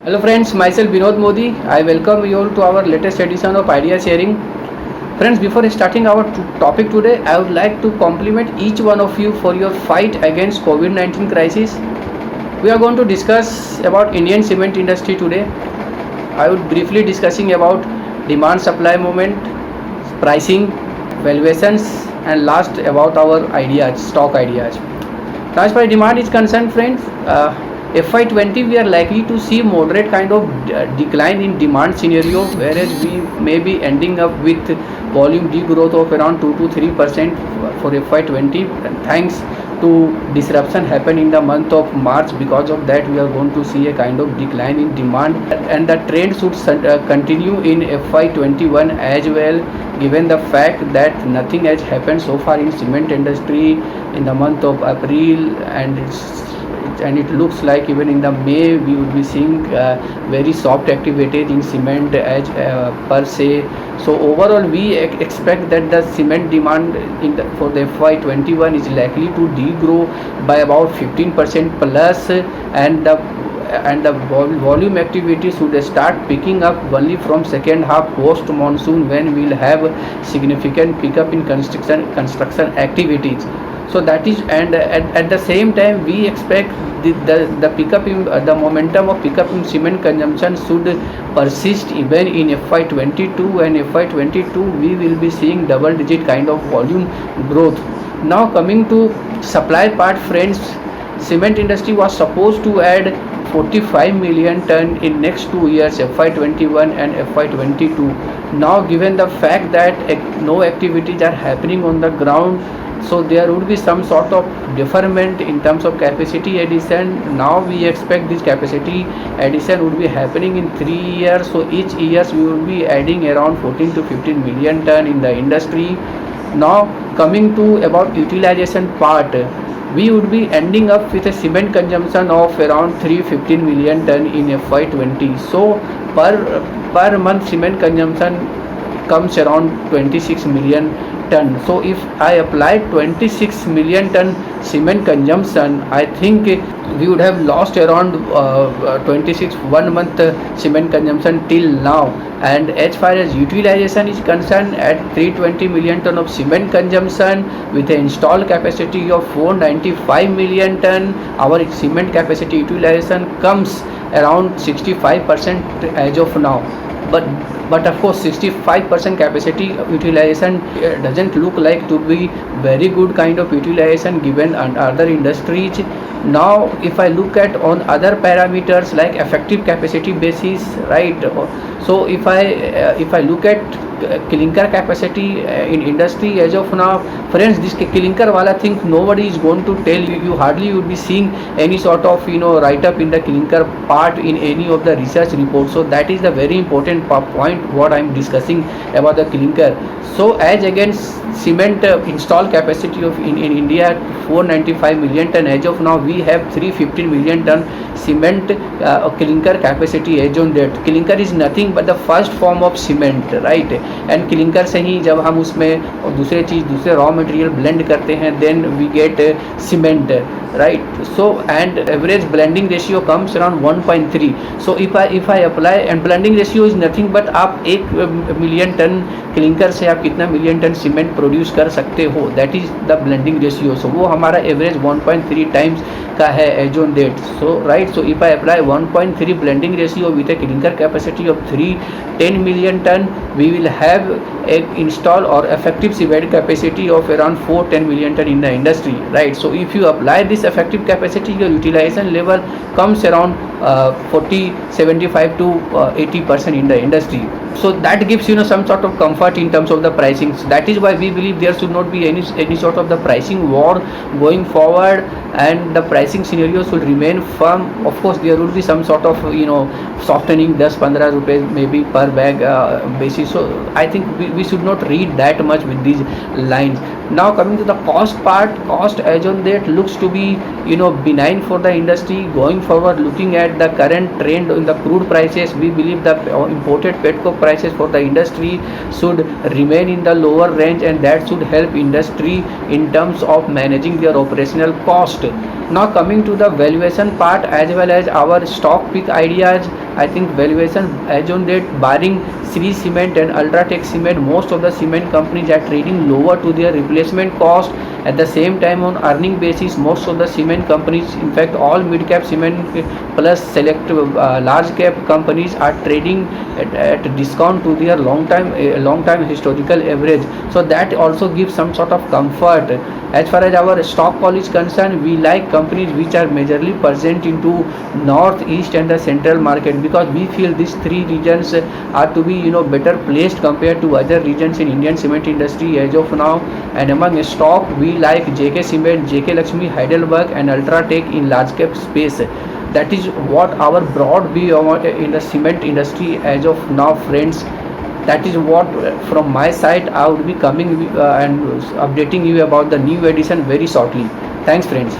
Hello friends, myself Vinod Modi. I welcome you all to our latest edition of Idea Sharing. Friends, before starting our topic today, I would like to compliment each one of you for your fight against COVID-19 crisis. We are going to discuss about Indian cement industry today. I would briefly discussing about demand supply movement, pricing, valuations, and last about our ideas, stock ideas. Now, as far as demand is concerned, friends, FY20 we are likely to see moderate kind of decline in demand scenario, whereas we may be ending up with volume degrowth of around 2 to 3% for FY20. Thanks to disruption happen in the month of March, because of that we are going to see a kind of decline in demand, and the trend should continue in FY21 as well, given the fact that nothing has happened so far in cement industry in the month of April, and it looks like even in the May we would be seeing very soft activity in cement as per se. So overall we expect that the cement demand for the FY21 is likely to degrow by about 15% plus, and the volume activity should start picking up only from second half post monsoon, when we will have significant pickup in construction activities. So that is, and at the same time we expect the pickup in the momentum of pickup in cement consumption should persist even in FY22, and FY22 we will be seeing double digit kind of volume growth. Now coming to supply part, friends, cement industry was supposed to add 45 million ton in next 2 years, FY21 and FY22. Now given the fact that no activities are happening on the ground, so there would be some sort of deferment in terms of capacity addition. Now we expect this capacity addition would be happening in 3 years, so each years we will be adding around 14 to 15 million ton in the industry. Now coming to about utilization part, we would be ending up with a cement consumption of around 315 million ton in FY20. So per month cement consumption comes around 26 million ton. So if I apply 26 million ton cement consumption, I think we would have lost around 26 1 month cement consumption till now. And as far as utilization is concerned, at 320 million ton of cement consumption with an installed capacity of 495 million ton, our cement capacity utilization comes around 65% as of now. But of course 65% capacity utilization doesn't look like to be very good kind of utilization given other industries. Now if I look at on other parameters like effective capacity basis, right? So if I look at clinker capacity in industry as of now, friends, this clinker wala thing nobody is going to tell you. You hardly would be seeing any sort of write up in the clinker part in any of the research reports. So that is the very important point what I am discussing about the clinker. So as against cement installed capacity of in India 495 million ton, as of now we have 315 million ton cement clinker capacity as on that. Clinker is nothing but the first form of cement, right? And clinker से ही जब हम उसमें दूसरे raw material blend करते हैं, then we get cement, right? So and average blending ratio comes around 1.3. So if I apply, and blending ratio is nothing but आप 1 million ton clinker से आप कितना मिलियन टन सीमेंट प्रोड्यूस कर सकते हो, that is the blending ratio. So वो हमारा average 1.3 times का है as on date. So right, so if I apply 1.3 blending ratio with a clinker capacity of 310 million ton, we will have a install or effective cement capacity of around 410 million ton in the industry, right? So if you apply this effective capacity, your utilization level comes around 75 to 80% in the industry. So that gives some sort of comfort in terms of the pricing. So that is why we believe there should not be any sort of the pricing war going forward, and the pricing scenario should remain firm. Of course there would be some sort of softening 10-15 rupees maybe per bag basis. So I think we should not read that much with these lines. Now coming to the cost part, cost as on that looks to be benign for the industry going forward. Looking at the current trend in the crude prices, we believe the imported petcoke prices for the industry should remain in the lower range, and that should help industry in terms of managing their operational cost. Now coming to the valuation part as well as our stock pick ideas, I think valuation as on date, barring Sri Cement and Ultratech Cement, most of the cement companies are trading lower to their replacement cost. At the same time, on earning basis, most of the cement companies, in fact all mid cap cement plus select large cap companies are trading at discount to their long time historical average. So that also gives some sort of comfort. As far as our stock call is concerned, we like companies which are majorly present into north, east and the central market, because we feel these three regions are to be better placed compared to other regions in Indian cement industry as of now. And among stock, we like JK Cement, JK Lakshmi, Heidelberg and Ultratech in large cap space. That is what our broad view in the cement industry as of now, friends. That is what from my side I would be coming and updating you about the new edition very shortly. Thanks friends.